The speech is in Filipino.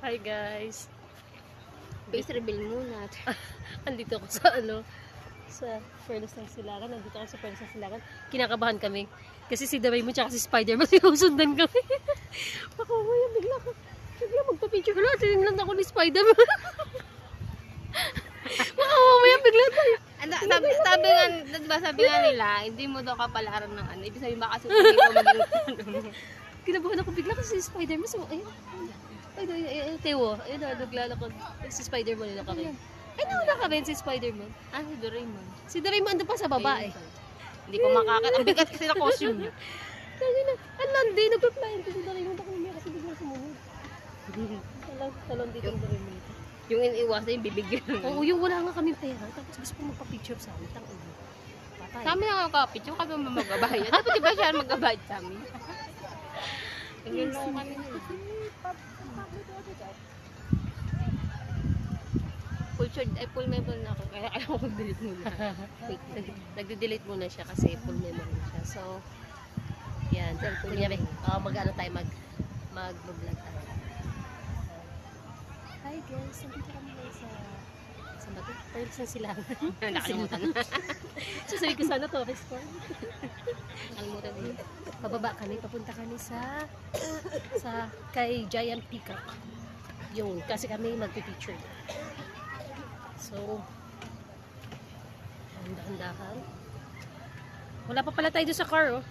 Hi guys. Face reveal muna. Andito ako sa sa Furnace ng Silangan. Nandito ako sa Furnace ng Silangan. Kinakabahan kami. Kasi si Damay mo tsaka si Spider-Man sinusundan kami. Baka mamaya bigla magpa-picture. Hala, tinignan ako ni Spider-Man. Baka mamaya bigla tayo. Sabi nga nila, hindi mo daw kapalaran ng ano. Ibig sabihin baka hindi mo maging Kinabahan ako bigla kasi si Spider-Man. So, ayun. Ay, Tewo. Ayun na, naglalakad. Si Spider-Man na kami. Ay, nauna ka rin si Spider-Man. si Doraemon. Si Doraemon andun pa sa baba eh. Hindi ko makakit. Ang bigat kasi na costume niya. Ang landi, nagpa-flying kasi Doraemon. Baka mamaya kasi bigla sumunod. Talon dito ang Doraemon. Yung iniiwasan yung bibigyan. Oo, yung wala nga kaming pera. Tapos gusto ko magpa-picture sa amin. Tang ulo. Patay. Sa amin lang ang kapit. Yung kami magabayad. Dapat diba siya magabayad sa amin? Tingnan mo kami nun. Full memory na ako. Kaya ayaw ko delete muna. Wait, nagde-delete muna siya kasi full memory siya. So, yan. Kunyari, mag-ano tayo, mag-vlog tayo. Hi guys, nandito kami ngayon sa bato. Pero saan sila? Nakalimutan na. Sasabi ko sana Torres Farm. Nakalimutan din. Pababa kami, papunta kami sa kay Giant Peacock. Yung, kasi kami magpipicture. So, dahan-dahan. Wala pa pala tayo doon sa car, oh.